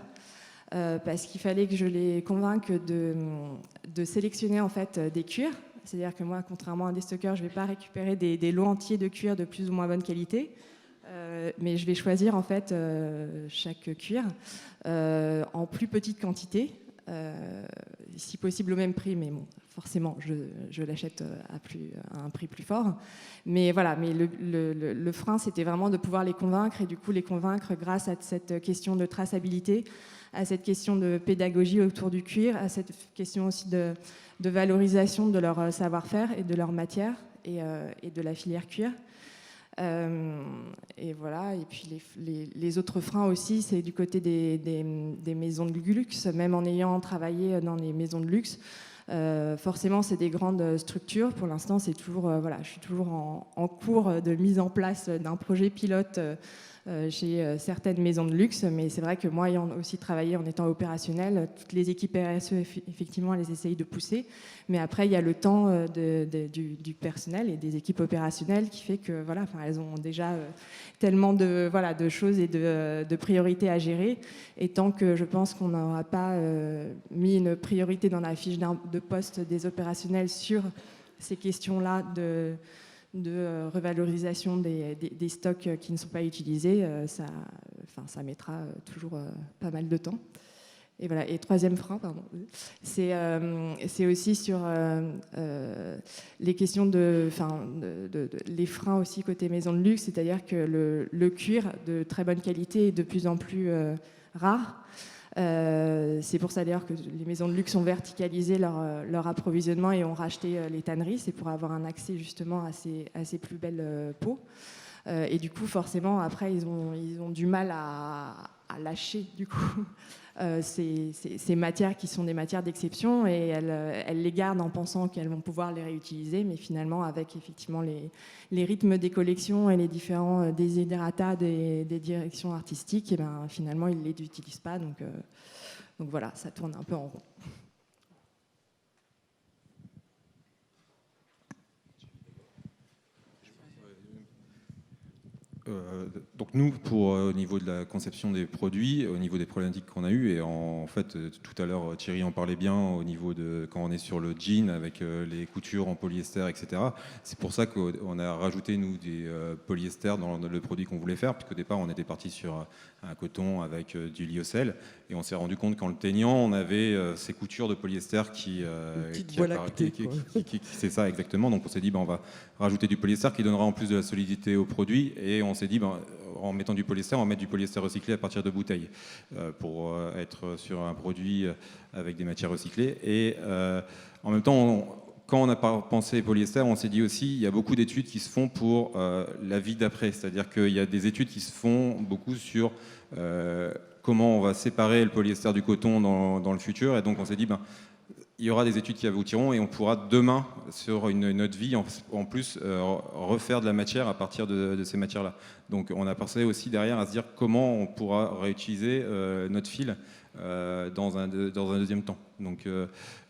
parce qu'il fallait que je les convainque de sélectionner en fait des cuirs. C'est-à-dire que moi, contrairement à des stockeurs, je ne vais pas récupérer des lots entiers de cuir de plus ou moins bonne qualité, mais je vais choisir en fait chaque cuir en plus petite quantité. Si possible au même prix, mais bon, forcément je l'achète à un prix plus fort. Mais voilà, mais le frein c'était vraiment de pouvoir les convaincre et du coup les convaincre grâce à cette question de traçabilité, à cette question de pédagogie autour du cuir, à cette question aussi de valorisation de leur savoir-faire et de leur matière et de la filière cuir. Et voilà, et puis les autres freins aussi, c'est du côté des maisons de luxe, même en ayant travaillé dans les maisons de luxe. Forcément, c'est des grandes structures. Pour l'instant, c'est toujours, voilà, je suis toujours en cours de mise en place d'un projet pilote chez certaines maisons de luxe, mais c'est vrai que moi, ayant aussi travaillé en étant opérationnelle, toutes les équipes RSE, effectivement, elles essayent de pousser, mais après, il y a le temps du personnel et des équipes opérationnelles qui fait que, voilà, elles ont déjà tellement de choses et de priorités à gérer, et tant que je pense qu'on n'aura pas mis une priorité dans la fiche de poste des opérationnels sur ces questions-là de revalorisation des stocks qui ne sont pas utilisés, ça mettra toujours pas mal de temps. Et voilà. Et troisième frein, pardon, c'est aussi sur les questions les freins aussi côté maison de luxe, c'est-à-dire que le cuir de très bonne qualité est de plus en plus rare. C'est pour ça d'ailleurs que les maisons de luxe ont verticalisé leur approvisionnement et ont racheté les tanneries, c'est pour avoir un accès justement à ces plus belles peaux. Et du coup, forcément, après, ils ont du mal à lâcher du coup ces matières qui sont des matières d'exception, et elles les gardent en pensant qu'elles vont pouvoir les réutiliser, mais finalement, avec effectivement les rythmes des collections et les différents desiderata des directions artistiques, et ben, finalement, ils ne les utilisent pas. Donc voilà, ça tourne un peu en rond. Donc nous, au niveau de la conception des produits, au niveau des problématiques qu'on a eues, et en fait tout à l'heure Thierry en parlait bien, au niveau de quand on est sur le jean avec les coutures en polyester, etc. C'est pour ça qu'on a rajouté nous des polyesters dans le produit qu'on voulait faire, puisqu'au départ on était parti sur un coton avec du lyocell, et on s'est rendu compte qu'en le teignant on avait ces coutures de polyester c'est ça exactement. Donc on s'est dit on va rajouter du polyester qui donnera en plus de la solidité au produit, et on s'est dit en mettant du polyester, on va mettre du polyester recyclé à partir de bouteilles pour être sur un produit avec des matières recyclées. Et en même temps, quand on a pensé polyester, on s'est dit aussi il y a beaucoup d'études qui se font pour la vie d'après, c'est-à-dire qu'il y a des études qui se font beaucoup sur comment on va séparer le polyester du coton dans le futur, et donc on s'est dit il y aura des études qui aboutiront et on pourra demain, sur une autre vie, en plus, refaire de la matière à partir de ces matières-là. Donc on a pensé aussi derrière à se dire comment on pourra réutiliser notre fil dans un deuxième temps. Donc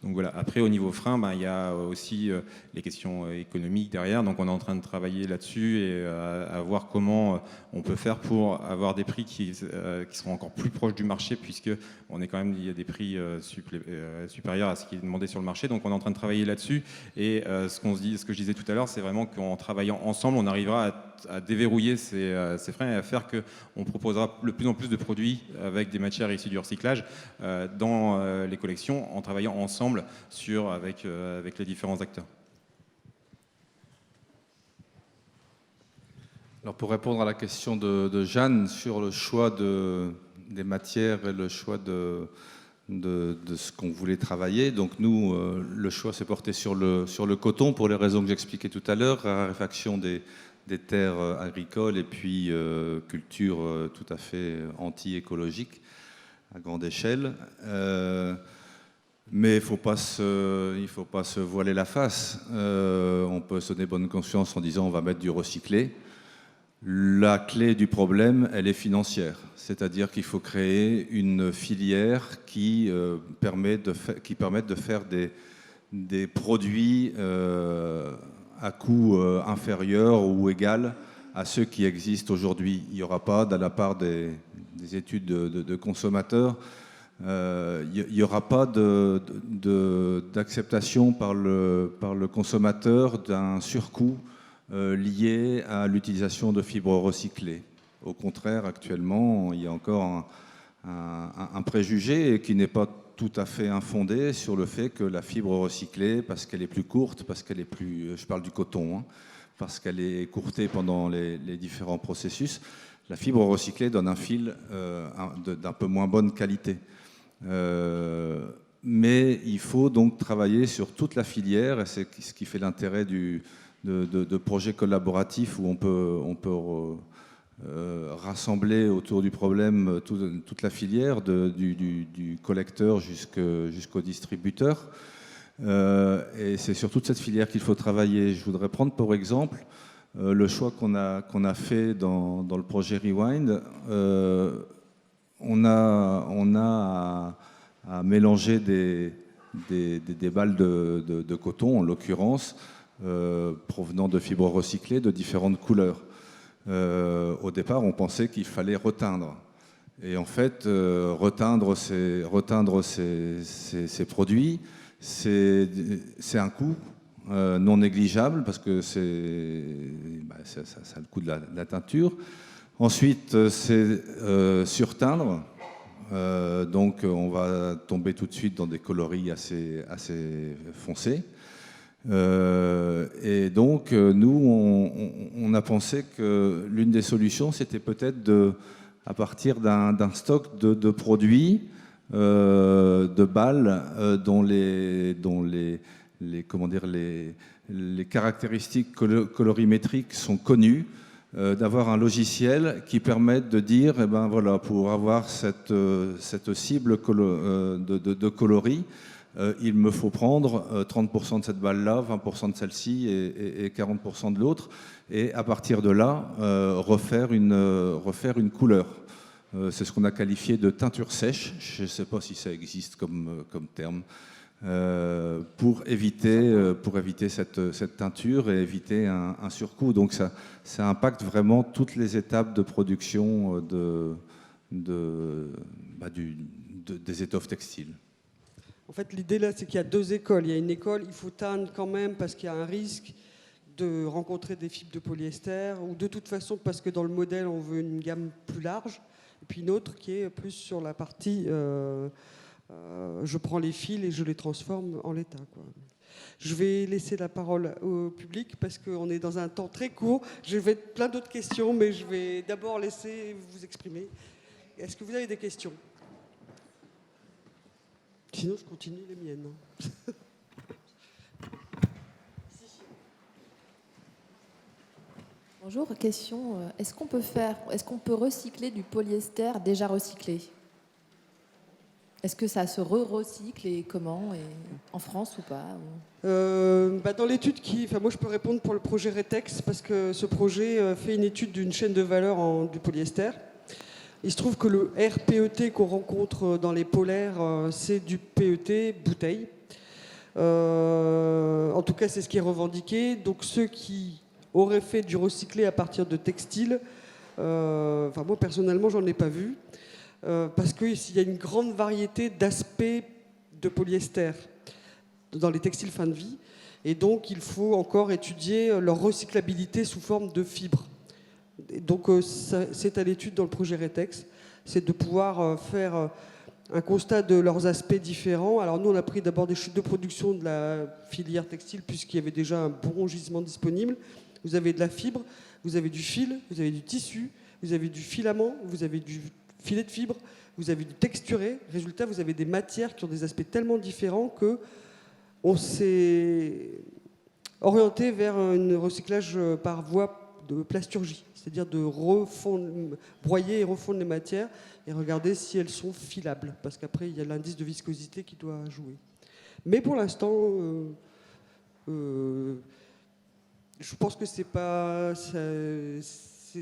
voilà. Après, au niveau frein, il y a aussi les questions économiques derrière. Donc on est en train de travailler là-dessus et à voir comment on peut faire pour avoir des prix qui seront encore plus proches du marché, puisque il y a des prix supérieurs à ce qui est demandé sur le marché. Donc on est en train de travailler là-dessus. Et ce que je disais tout à l'heure, c'est vraiment qu'en travaillant ensemble, on arrivera à déverrouiller ces freins et à faire qu'on proposera de plus en plus de produits avec des matières issues du recyclage dans les collections, en travaillant ensemble avec les différents acteurs. Alors pour répondre à la question de Jeanne sur le choix des matières et le choix de ce qu'on voulait travailler, donc nous, le choix s'est porté sur le coton pour les raisons que j'expliquais tout à l'heure, raréfaction des terres agricoles et puis culture tout à fait anti-écologique à grande échelle. Mais il ne faut pas se voiler la face. On peut se donner bonne conscience en disant on va mettre du recyclé. La clé du problème, elle est financière. C'est-à-dire qu'il faut créer une filière qui permette de faire des produits à coût inférieur ou égal à ceux qui existent aujourd'hui. Il n'y aura pas, de la part des études de consommateurs, il n'y aura pas d'acceptation par le consommateur d'un surcoût lié à l'utilisation de fibres recyclées. Au contraire, actuellement, il y a encore un préjugé qui n'est pas tout à fait infondé sur le fait que la fibre recyclée, parce qu'elle est plus courte, parce qu'elle est plus, je parle du coton, parce qu'elle est écourtée pendant les différents processus, la fibre recyclée donne un fil d'un peu moins bonne qualité. Mais il faut donc travailler sur toute la filière, et c'est ce qui fait l'intérêt de projets collaboratifs où on peut rassembler autour du problème toute la filière, du collecteur jusqu'au distributeur. Et c'est sur toute cette filière qu'il faut travailler. Je voudrais prendre pour exemple le choix qu'on a fait dans le projet Rewind, on a à mélanger des balles de coton, en l'occurrence, provenant de fibres recyclées de différentes couleurs. Au départ, on pensait qu'il fallait reteindre. Et en fait, reteindre ces produits, c'est un coût non négligeable, parce que ça a le coût de la teinture. Ensuite, c'est surteindre. Donc, on va tomber tout de suite dans des coloris assez foncés. Et donc, nous, on a pensé que l'une des solutions, c'était peut-être à partir d'un stock de produits, de balles, dont les caractéristiques colorimétriques sont connues, d'avoir un logiciel qui permette de dire, eh ben voilà, pour avoir cette cible de coloris, il me faut prendre 30% de cette balle-là, 20% de celle-ci et 40% de l'autre, et à partir de là, refaire une couleur. C'est ce qu'on a qualifié de teinture sèche, je ne sais pas si ça existe comme terme, pour éviter cette teinture et éviter un surcoût. Donc ça impacte vraiment toutes les étapes de production des étoffes textiles. En fait, l'idée là, c'est qu'il y a deux écoles. Il y a une école, il faut teindre quand même parce qu'il y a un risque de rencontrer des fibres de polyester, ou de toute façon parce que dans le modèle, on veut une gamme plus large. Et puis une autre qui est plus sur la partie, je prends les fils et je les transforme en l'état, quoi. Je vais laisser la parole au public parce qu'on est dans un temps très court. Je vais plein d'autres questions, mais je vais d'abord laisser vous exprimer. Est-ce que vous avez des questions ? Sinon, je continue les miennes. Bonjour, question. Est-ce qu'on peut recycler du polyester déjà recyclé ? Est-ce que ça se recycle et comment, en France ou pas ? Dans l'étude moi je peux répondre pour le projet Retex, parce que ce projet fait une étude d'une chaîne de valeur du polyester. Il se trouve que le RPET qu'on rencontre dans les polaires, c'est du PET bouteille. En tout cas, c'est ce qui est revendiqué. Donc ceux qui auraient fait du recyclé à partir de textiles, moi personnellement, j'en ai pas vu. Parce qu'il y a une grande variété d'aspects de polyester dans les textiles fin de vie. Et donc, il faut encore étudier leur recyclabilité sous forme de fibres. Et donc, c'est à l'étude dans le projet Retex. C'est de pouvoir faire un constat de leurs aspects différents. Alors, nous, on a pris d'abord des chutes de production de la filière textile, puisqu'il y avait déjà un bon gisement disponible. Vous avez de la fibre, vous avez du fil, vous avez du tissu, vous avez du filament, vous avez du filet de fibre, vous avez du texturé. Résultat, vous avez des matières qui ont des aspects tellement différents que on s'est orienté vers un recyclage par voie de plasturgie, c'est-à-dire de broyer et refondre les matières et regarder si elles sont filables, parce qu'après il y a l'indice de viscosité qui doit jouer. Mais pour l'instant, je pense que c'est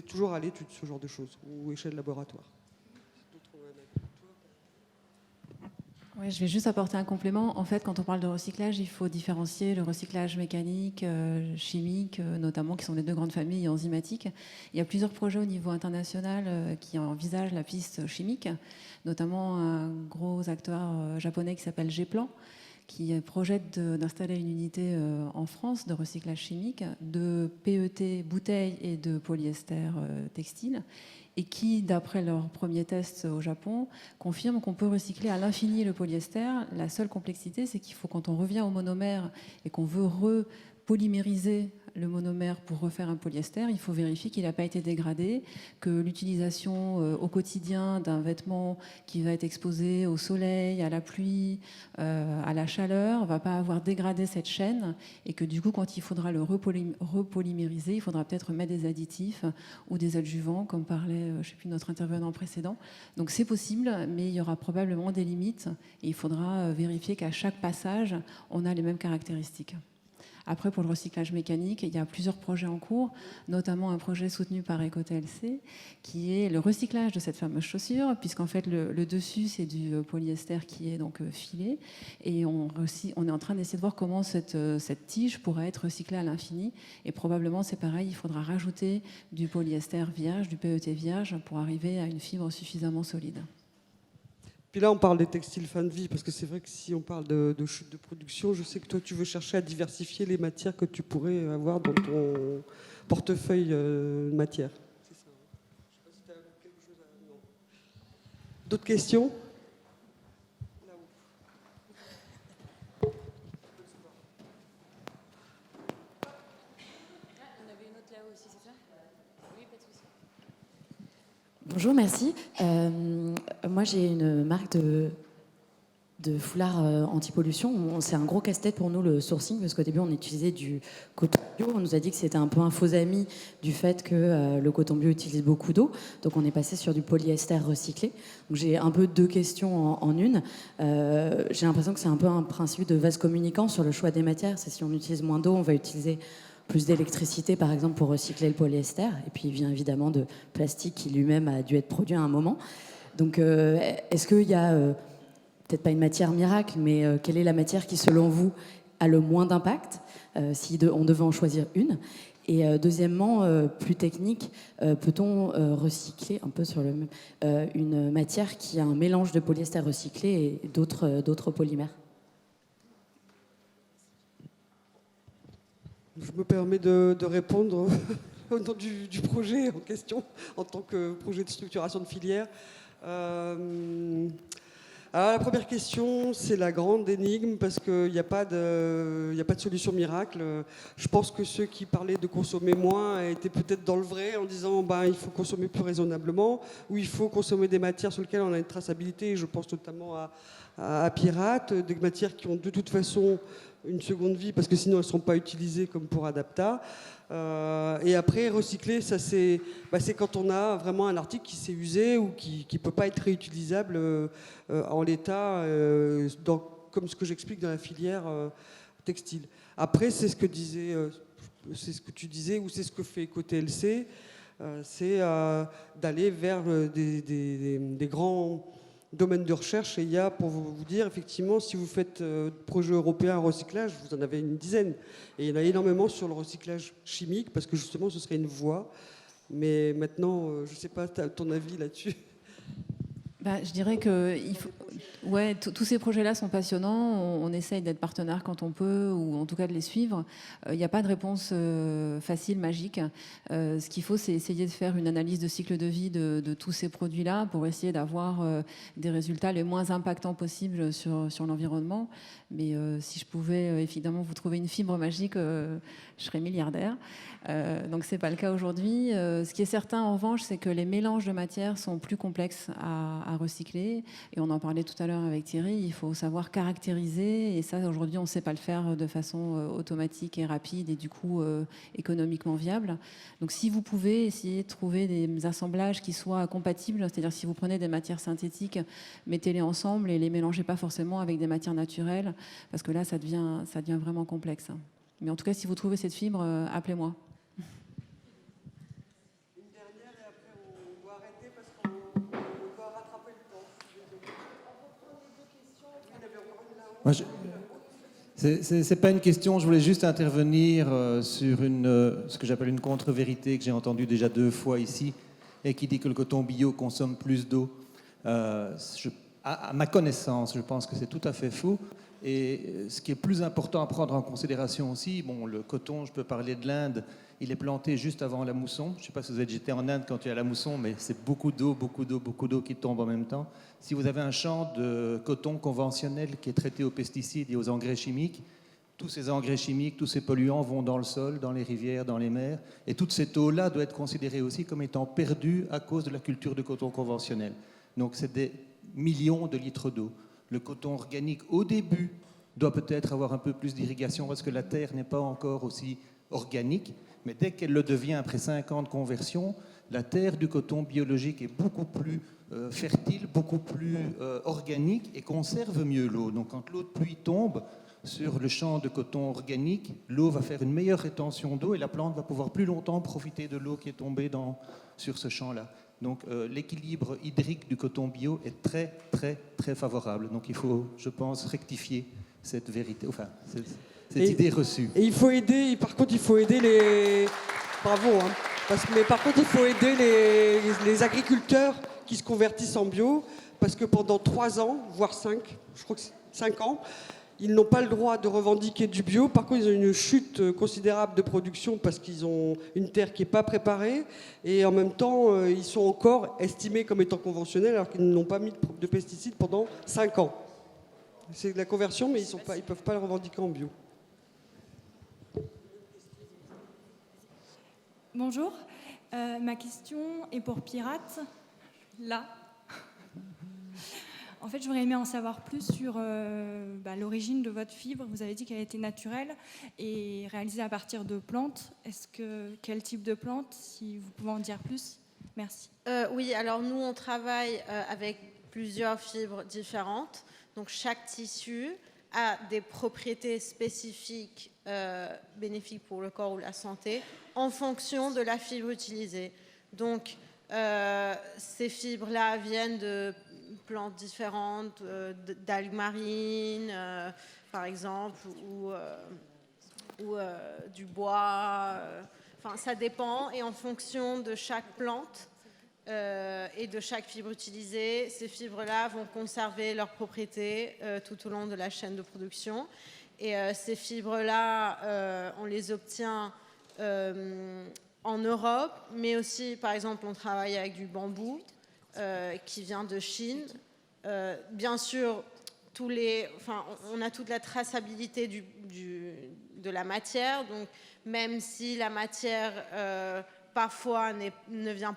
toujours à l'étude ce genre de choses, ou échelle laboratoire. Oui, je vais juste apporter un complément. En fait, quand on parle de recyclage, il faut différencier le recyclage mécanique, chimique, notamment, qui sont les deux grandes familles enzymatiques. Il y a plusieurs projets au niveau international qui envisagent la piste chimique, notamment un gros acteur japonais qui s'appelle G-Plan, qui projette d'installer une unité en France de recyclage chimique de PET bouteilles et de polyester textile, et qui, d'après leurs premiers tests au Japon, confirme qu'on peut recycler à l'infini le polyester. La seule complexité, c'est qu'il faut, quand on revient au monomère et qu'on veut repolymériser le monomère pour refaire un polyester, il faut vérifier qu'il n'a pas été dégradé, que l'utilisation au quotidien d'un vêtement qui va être exposé au soleil, à la pluie, à la chaleur, ne va pas avoir dégradé cette chaîne, et que du coup, quand il faudra le repolymériser, il faudra peut-être mettre des additifs ou des adjuvants, comme parlait, je sais plus, notre intervenant précédent. Donc c'est possible, mais il y aura probablement des limites, et il faudra vérifier qu'à chaque passage, on a les mêmes caractéristiques. Après, pour le recyclage mécanique, il y a plusieurs projets en cours, notamment un projet soutenu par EcoTLC, qui est le recyclage de cette fameuse chaussure, puisqu'en fait, le dessus, c'est du polyester qui est donc filé, et on est en train d'essayer de voir comment cette tige pourrait être recyclée à l'infini, et probablement, c'est pareil, il faudra rajouter du polyester vierge, du PET vierge, pour arriver à une fibre suffisamment solide. Puis là, on parle des textiles fin de vie, parce que c'est vrai que si on parle de chute de production, je sais que toi, tu veux chercher à diversifier les matières que tu pourrais avoir dans ton portefeuille matière. C'est ça. Je sais pas si tu as quelque chose à... Non. D'autres questions? Là-haut. Bonjour, merci. Moi, j'ai une marque de foulard anti-pollution. C'est un gros casse-tête pour nous, le sourcing, parce qu'au début, on utilisait du coton bio. On nous a dit que c'était un peu un faux ami du fait que le coton bio utilise beaucoup d'eau. Donc, on est passé sur du polyester recyclé. Donc, j'ai un peu deux questions en une. J'ai l'impression que c'est un peu un principe de vase communicant sur le choix des matières. C'est si on utilise moins d'eau, on va utiliser plus d'électricité, par exemple, pour recycler le polyester. Et puis, il vient évidemment de plastique qui lui-même a dû être produit à un moment. Donc, est-ce qu'il y a, peut-être pas une matière miracle, mais quelle est la matière qui, selon vous, a le moins d'impact, si on devait en choisir une? Et deuxièmement, plus technique, peut-on recycler, un peu sur le même, une matière qui a un mélange de polyester recyclé et d'autres polymères? Je me permets de répondre au nom du projet en question, en tant que projet de structuration de filière. Alors, la première question, c'est la grande énigme, parce qu'il n'y a pas de solution miracle. Je pense que ceux qui parlaient de consommer moins étaient peut-être dans le vrai, en disant il faut consommer plus raisonnablement, ou il faut consommer des matières sur lesquelles on a une traçabilité. Je pense notamment à Pirate, des matières qui ont de toute façon une seconde vie, parce que sinon elles ne seront pas utilisées comme pour Adapta. Et après, recycler, ça c'est quand on a vraiment un article qui s'est usé ou qui ne peut pas être réutilisable en l'état, comme ce que j'explique dans la filière textile. Après, c'est ce que tu disais, ou c'est ce que fait EcoTLC, c'est d'aller vers des grands domaine de recherche. Et il y a, pour vous dire, effectivement, si vous faites projet européen recyclage, vous en avez une dizaine. Et il y en a énormément sur le recyclage chimique, parce que justement, ce serait une voie. Mais maintenant, je ne sais pas ton avis là-dessus. Je dirais que tous ces projets-là sont passionnants. On essaye d'être partenaire quand on peut, ou en tout cas de les suivre. Il n'y a pas de réponse facile, magique. Ce qu'il faut, c'est essayer de faire une analyse de cycle de vie de tous ces produits-là pour essayer d'avoir des résultats les moins impactants possibles sur l'environnement. Mais si je pouvais évidemment vous trouver une fibre magique, je serais milliardaire. Donc c'est pas le cas aujourd'hui. Ce qui est certain en revanche, c'est que les mélanges de matières sont plus complexes à recycler. Et on en parlait tout à l'heure avec Thierry, il faut savoir caractériser. Et ça, aujourd'hui, on ne sait pas le faire de façon automatique et rapide et du coup économiquement viable. Donc si vous pouvez essayer de trouver des assemblages qui soient compatibles, c'est-à-dire si vous prenez des matières synthétiques, mettez-les ensemble et les mélangez pas forcément avec des matières naturelles, parce que là, ça devient vraiment complexe. Mais en tout cas, si vous trouvez cette fibre, appelez-moi. Une dernière et après on doit arrêter parce qu'on doit rattraper le temps. C'est pas une question, je voulais juste intervenir sur ce que j'appelle une contre-vérité que j'ai entendue déjà 2 fois ici et qui dit que le coton bio consomme plus d'eau. À ma connaissance, je pense que c'est tout à fait faux. Et ce qui est plus important à prendre en considération aussi, le coton, je peux parler de l'Inde, il est planté juste avant la mousson. Je ne sais pas si vous êtes jeté en Inde quand il y a la mousson, mais c'est beaucoup d'eau qui tombe en même temps. Si vous avez un champ de coton conventionnel qui est traité aux pesticides et aux engrais chimiques, tous ces engrais chimiques, tous ces polluants vont dans le sol, dans les rivières, dans les mers. Et toute cette eau-là doit être considérée aussi comme étant perdue à cause de la culture de coton conventionnel. Donc c'est des millions de litres d'eau. Le coton organique, au début, doit peut-être avoir un peu plus d'irrigation parce que la terre n'est pas encore aussi organique, mais dès qu'elle le devient après 5 ans de conversion, la terre du coton biologique est beaucoup plus fertile, beaucoup plus organique et conserve mieux l'eau. Donc quand l'eau de pluie tombe sur le champ de coton organique, l'eau va faire une meilleure rétention d'eau et la plante va pouvoir plus longtemps profiter de l'eau qui est tombée sur ce champ-là. Donc l'équilibre hydrique du coton bio est très, très, très favorable. Donc il faut, je pense, rectifier cette vérité, enfin, cette idée reçue. Et il faut aider, par contre, il faut aider les... Bravo, hein. Mais par contre, il faut aider les agriculteurs qui se convertissent en bio, parce que pendant 3 ans, voire 5, je crois que c'est 5 ans, ils n'ont pas le droit de revendiquer du bio. Par contre, ils ont une chute considérable de production parce qu'ils ont une terre qui n'est pas préparée. Et en même temps, ils sont encore estimés comme étant conventionnels alors qu'ils n'ont pas mis de pesticides pendant 5 ans. C'est de la conversion, mais ils ne peuvent pas le revendiquer en bio. Bonjour. Ma question est pour Pirate. Là. En fait, j'aurais aimé en savoir plus sur l'origine de votre fibre. Vous avez dit qu'elle était naturelle et réalisée à partir de plantes. Quel type de plantes, si vous pouvez en dire plus? Merci. Oui, alors nous, on travaille avec plusieurs fibres différentes. Donc, chaque tissu a des propriétés spécifiques bénéfiques pour le corps ou la santé en fonction de la fibre utilisée. Donc, ces fibres-là viennent de plantes différentes, d'algues marines, par exemple, ou du bois. Enfin, ça dépend. Et en fonction de chaque plante et de chaque fibre utilisée, ces fibres-là vont conserver leurs propriétés tout au long de la chaîne de production. Et ces fibres-là, on les obtient en Europe, mais aussi, par exemple, on travaille avec du bambou qui vient de Chine. Bien sûr, on a toute la traçabilité de la matière, donc même si la matière parfois ne vient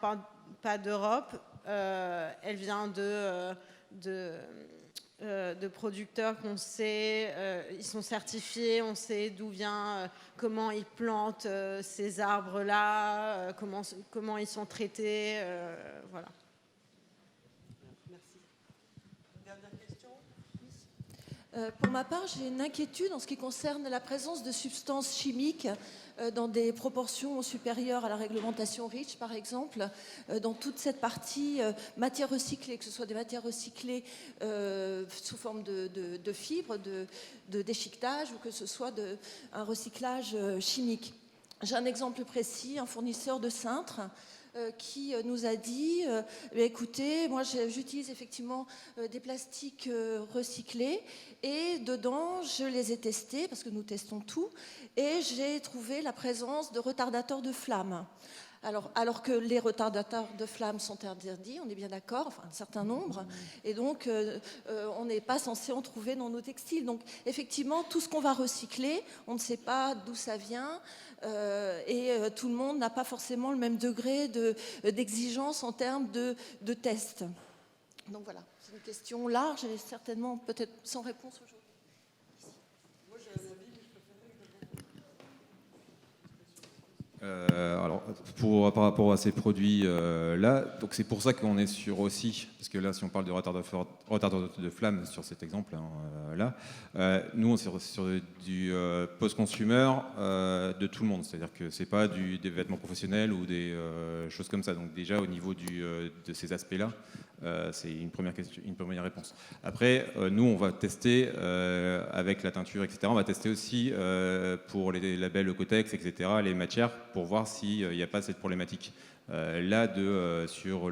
pas d'Europe, elle vient de producteurs qu'on sait, ils sont certifiés, on sait d'où vient, comment ils plantent ces arbres-là, comment ils sont traités, voilà. Merci. Dernière question. Pour ma part, j'ai une inquiétude en ce qui concerne la présence de substances chimiques dans des proportions supérieures à la réglementation REACH, par exemple, dans toute cette partie matières recyclées, que ce soit des matières recyclées sous forme de fibres, de déchiquetage, ou que ce soit un recyclage chimique. J'ai un exemple précis, un fournisseur de cintres qui nous a dit écoutez, moi j'utilise effectivement des plastiques recyclés et dedans je les ai testés parce que nous testons tout et j'ai trouvé la présence de retardateurs de flamme. Alors que les retardateurs de flamme sont interdits, on est bien d'accord, enfin un certain nombre, et donc on n'est pas censé en trouver dans nos textiles. Donc effectivement, tout ce qu'on va recycler, on ne sait pas d'où ça vient, et tout le monde n'a pas forcément le même degré d'exigence en termes de tests. Donc voilà, c'est une question large et certainement peut-être sans réponse aujourd'hui. Alors, par rapport à ces produits-là, donc c'est pour ça qu'on est sur aussi, parce que là, si on parle de retardateur de flamme sur cet exemple-là, nous, on est sur du post-consumer de tout le monde, c'est-à-dire que c'est pas des vêtements professionnels ou des choses comme ça. Donc déjà, au niveau de ces aspects-là, c'est une première réponse. Après, nous, on va tester avec la teinture, etc. On va tester aussi pour les labels Ocotex, etc., les matières, pour voir s'il n'y a pas cette problématique sur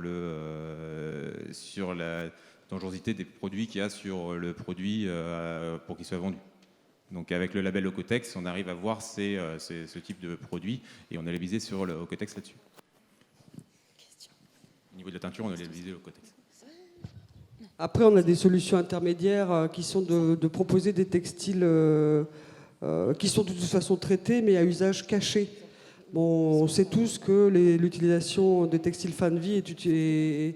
la dangerosité des produits qu'il y a sur le produit pour qu'il soit vendu. Donc avec le label Ocotex, on arrive à voir ce type de produit et on est labellisé sur le Ocotex là-dessus. Au niveau de la teinture, on est labellisé Ocotex. Après, on a des solutions intermédiaires qui sont de proposer des textiles qui sont de toute façon traités, mais à usage caché. Bon, on sait tous que l'utilisation des textiles fin de vie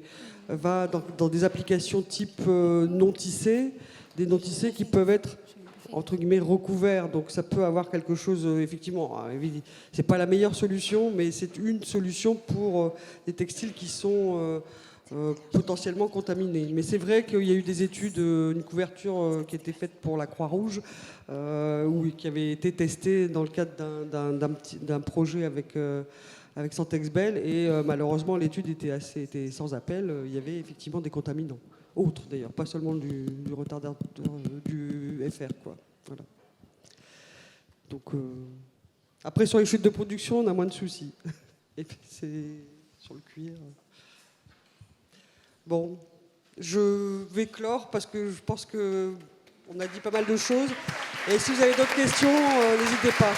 va dans des applications type non tissées, des non tissés qui peuvent être entre guillemets recouvert, donc ça peut avoir quelque chose, effectivement, c'est pas la meilleure solution, mais c'est une solution pour des textiles qui sont potentiellement contaminés. Mais c'est vrai qu'il y a eu des études, une couverture qui était faite pour la Croix-Rouge, qui avait été testée dans le cadre d'un projet avec Santexbel, et malheureusement l'étude était sans appel. Il y avait effectivement des contaminants, autres d'ailleurs, pas seulement du retardateur du FR, quoi. Voilà. Donc après, sur les chutes de production, on a moins de soucis. Et puis c'est sur le cuir. Bon, je vais clore parce que je pense qu'on a dit pas mal de choses. Et si vous avez d'autres questions, n'hésitez pas.